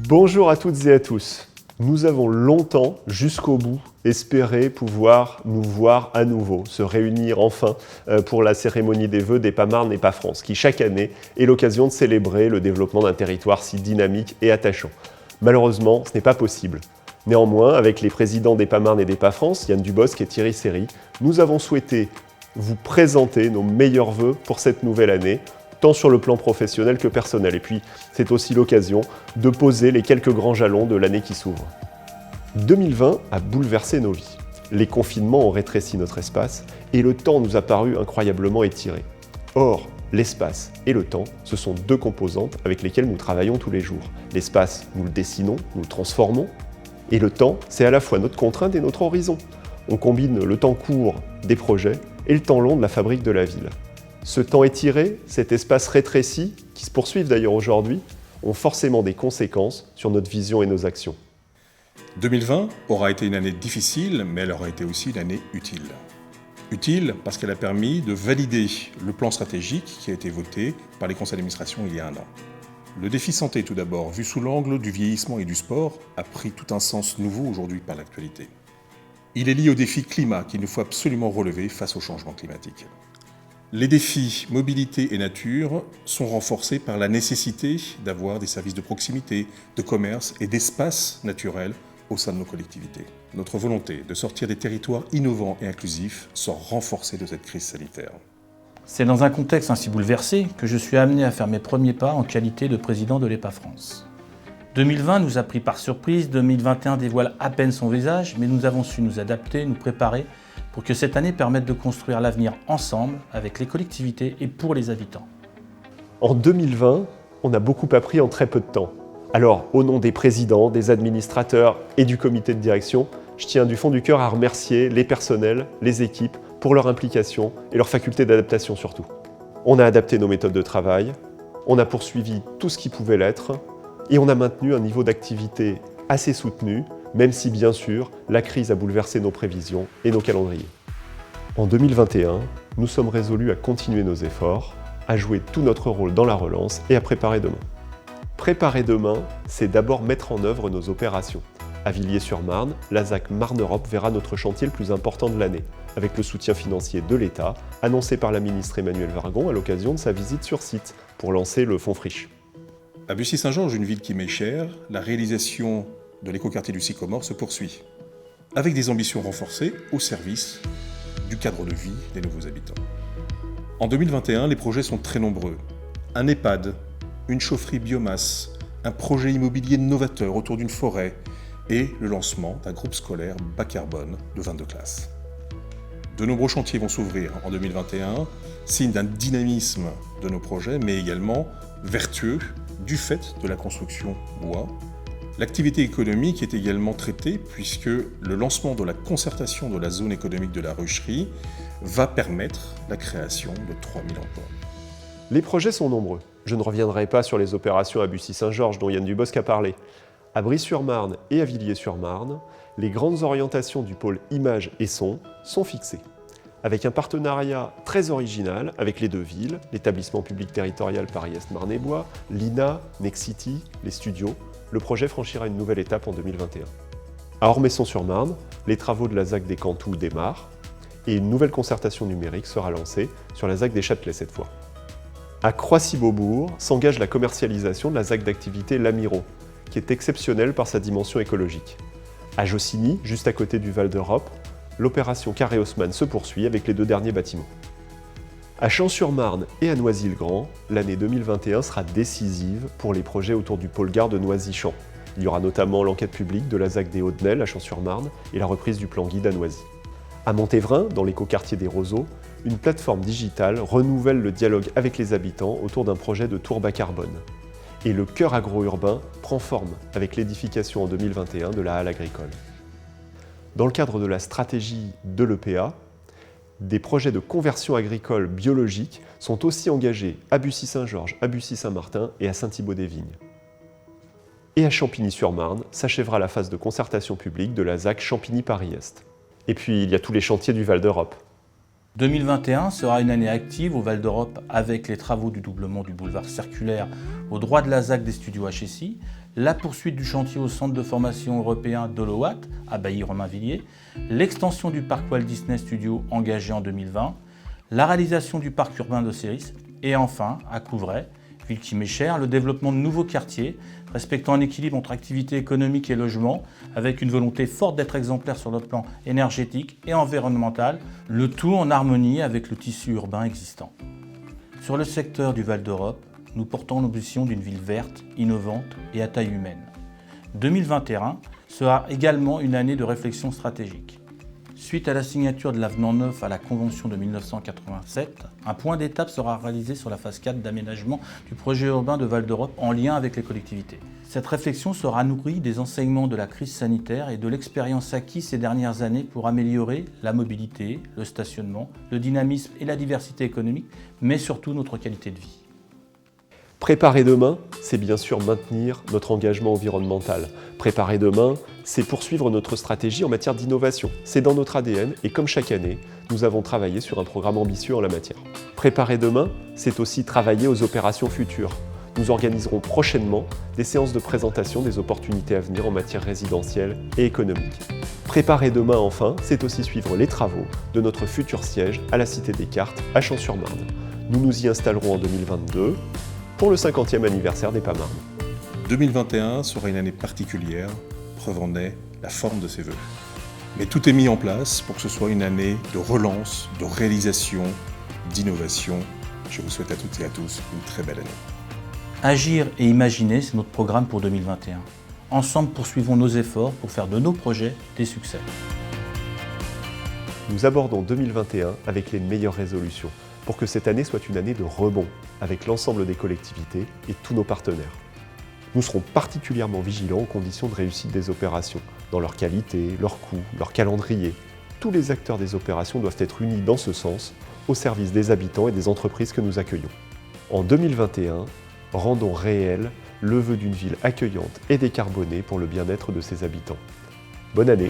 Bonjour à toutes et à tous. Nous avons longtemps, jusqu'au bout, espéré pouvoir nous voir à nouveau, se réunir enfin pour la cérémonie des vœux d'EPA-Marne EPA-France, qui chaque année est l'occasion de célébrer le développement d'un territoire si dynamique et attachant. Malheureusement, ce n'est pas possible. Néanmoins, avec les présidents d'EPA-Marne et d'EPA-France, Yann Dubosc et Thierry Séry, nous avons souhaité vous présenter nos meilleurs vœux pour cette nouvelle année, tant sur le plan professionnel que personnel. Et puis, c'est aussi l'occasion de poser les quelques grands jalons de l'année qui s'ouvre. 2020 a bouleversé nos vies. Les confinements ont rétréci notre espace et le temps nous a paru incroyablement étiré. Or, l'espace et le temps, ce sont deux composantes avec lesquelles nous travaillons tous les jours. L'espace, nous le dessinons, nous le transformons. Et le temps, c'est à la fois notre contrainte et notre horizon. On combine le temps court des projets et le temps long de la fabrique de la ville. Ce temps étiré, cet espace rétréci, qui se poursuivent d'ailleurs aujourd'hui, ont forcément des conséquences sur notre vision et nos actions. 2020 aura été une année difficile, mais elle aura été aussi une année utile. Utile parce qu'elle a permis de valider le plan stratégique qui a été voté par les conseils d'administration il y a un an. Le défi santé, tout d'abord, vu sous l'angle du vieillissement et du sport, a pris tout un sens nouveau aujourd'hui par l'actualité. Il est lié au défi climat qu'il nous faut absolument relever face au changement climatique. Les défis mobilité et nature sont renforcés par la nécessité d'avoir des services de proximité, de commerce et d'espaces naturels au sein de nos collectivités. Notre volonté de sortir des territoires innovants et inclusifs sort renforcée de cette crise sanitaire. C'est dans un contexte ainsi bouleversé que je suis amené à faire mes premiers pas en qualité de président de l'EPA-France. 2020 nous a pris par surprise, 2021 dévoile à peine son visage, mais nous avons su nous adapter, nous préparer pour que cette année permette de construire l'avenir ensemble avec les collectivités et pour les habitants. En 2020, on a beaucoup appris en très peu de temps. Alors, au nom des présidents, des administrateurs et du comité de direction, je tiens du fond du cœur à remercier les personnels, les équipes, pour leur implication et leur faculté d'adaptation surtout. On a adapté nos méthodes de travail, on a poursuivi tout ce qui pouvait l'être, et on a maintenu un niveau d'activité assez soutenu, même si bien sûr, la crise a bouleversé nos prévisions et nos calendriers. En 2021, nous sommes résolus à continuer nos efforts, à jouer tout notre rôle dans la relance et à préparer demain. Préparer demain, c'est d'abord mettre en œuvre nos opérations. À Villiers-sur-Marne, la ZAC Marne-Europe verra notre chantier le plus important de l'année, avec le soutien financier de l'État, annoncé par la ministre Emmanuelle Wargon à l'occasion de sa visite sur site, pour lancer le fonds Friche. À Bussy-Saint-Georges, une ville qui m'est chère, la réalisation de l'écoquartier du Sycomore se poursuit, avec des ambitions renforcées au service du cadre de vie des nouveaux habitants. En 2021, les projets sont très nombreux. Un EHPAD, une chaufferie biomasse, un projet immobilier novateur autour d'une forêt et le lancement d'un groupe scolaire bas carbone de 22 classes. De nombreux chantiers vont s'ouvrir en 2021, signe d'un dynamisme de nos projets, mais également vertueux du fait de la construction bois. L'activité économique est également traitée puisque le lancement de la concertation de la zone économique de la Rucherie va permettre la création de 3000 emplois. Les projets sont nombreux. Je ne reviendrai pas sur les opérations à Bussy-Saint-Georges dont Yann Dubosc a parlé. À Brie-sur-Marne et à Villiers-sur-Marne, les grandes orientations du pôle images et son sont fixées. Avec un partenariat très original avec les deux villes, l'établissement public territorial Paris-Est Marne-et-Bois, l'INA, Nexity, les studios, le projet franchira une nouvelle étape en 2021. À Ormesson-sur-Marne, les travaux de la ZAC des Cantous démarrent et une nouvelle concertation numérique sera lancée sur la ZAC des Châtelets cette fois. À Croissy-Beaubourg s'engage la commercialisation de la ZAC d'activité L'Amiro, qui est exceptionnelle par sa dimension écologique. À Jossigny, juste à côté du Val d'Europe, l'opération Carré Haussmann se poursuit avec les deux derniers bâtiments. À Champs-sur-Marne et à Noisy-le-Grand, l'année 2021 sera décisive pour les projets autour du pôle gare de Noisy-Champs. Il y aura notamment l'enquête publique de la ZAC des Hauts-de-Nesle à Champs-sur-Marne et la reprise du plan guide à Noisy. À Montévrain, dans l'écoquartier des Roseaux, une plateforme digitale renouvelle le dialogue avec les habitants autour d'un projet de tour bas carbone. Et le cœur agro-urbain prend forme avec l'édification en 2021 de la halle agricole. Dans le cadre de la stratégie de l'EPA, des projets de conversion agricole biologique sont aussi engagés à Bussy-Saint-Georges, à Bussy-Saint-Martin et à Saint-Thibaud-des-Vignes. Et à Champigny-sur-Marne s'achèvera la phase de concertation publique de la ZAC Champigny-Paris-Est. Et puis il y a tous les chantiers du Val d'Europe. 2021 sera une année active au Val d'Europe avec les travaux du doublement du boulevard circulaire au droit de la ZAC des studios HSI, la poursuite du chantier au centre de formation européen d'Oloat à Bailly-Romainvilliers, l'extension du parc Walt Disney Studios engagé en 2020, la réalisation du parc urbain de Céris et enfin, à Couvray, ville qui m'est chère, le développement de nouveaux quartiers respectant un équilibre entre activité économique et logement avec une volonté forte d'être exemplaire sur le plan énergétique et environnemental, le tout en harmonie avec le tissu urbain existant. Sur le secteur du Val d'Europe, nous portons l'ambition d'une ville verte, innovante et à taille humaine. 2021 sera également une année de réflexion stratégique. Suite à la signature de l'avenant 9 à la Convention de 1987, un point d'étape sera réalisé sur la phase 4 d'aménagement du projet urbain de Val d'Europe en lien avec les collectivités. Cette réflexion sera nourrie des enseignements de la crise sanitaire et de l'expérience acquise ces dernières années pour améliorer la mobilité, le stationnement, le dynamisme et la diversité économique, mais surtout notre qualité de vie. Préparer demain, c'est bien sûr maintenir notre engagement environnemental. Préparer demain, c'est poursuivre notre stratégie en matière d'innovation. C'est dans notre ADN et comme chaque année, nous avons travaillé sur un programme ambitieux en la matière. Préparer demain, c'est aussi travailler aux opérations futures. Nous organiserons prochainement des séances de présentation des opportunités à venir en matière résidentielle et économique. Préparer demain enfin, c'est aussi suivre les travaux de notre futur siège à la Cité des Cartes à Champs-sur-Marne. Nous nous y installerons en 2022 pour le 50e anniversaire des PAMarn. 2021 sera une année particulière, preuve en est la forme de ses vœux. Mais tout est mis en place pour que ce soit une année de relance, de réalisation, d'innovation. Je vous souhaite à toutes et à tous une très belle année. Agir et imaginer, c'est notre programme pour 2021. Ensemble, poursuivons nos efforts pour faire de nos projets des succès. Nous abordons 2021 avec les meilleures résolutions pour que cette année soit une année de rebond avec l'ensemble des collectivités et tous nos partenaires. Nous serons particulièrement vigilants aux conditions de réussite des opérations, dans leur qualité, leur coût, leur calendrier. Tous les acteurs des opérations doivent être unis dans ce sens, au service des habitants et des entreprises que nous accueillons. En 2021, rendons réel le vœu d'une ville accueillante et décarbonée pour le bien-être de ses habitants. Bonne année!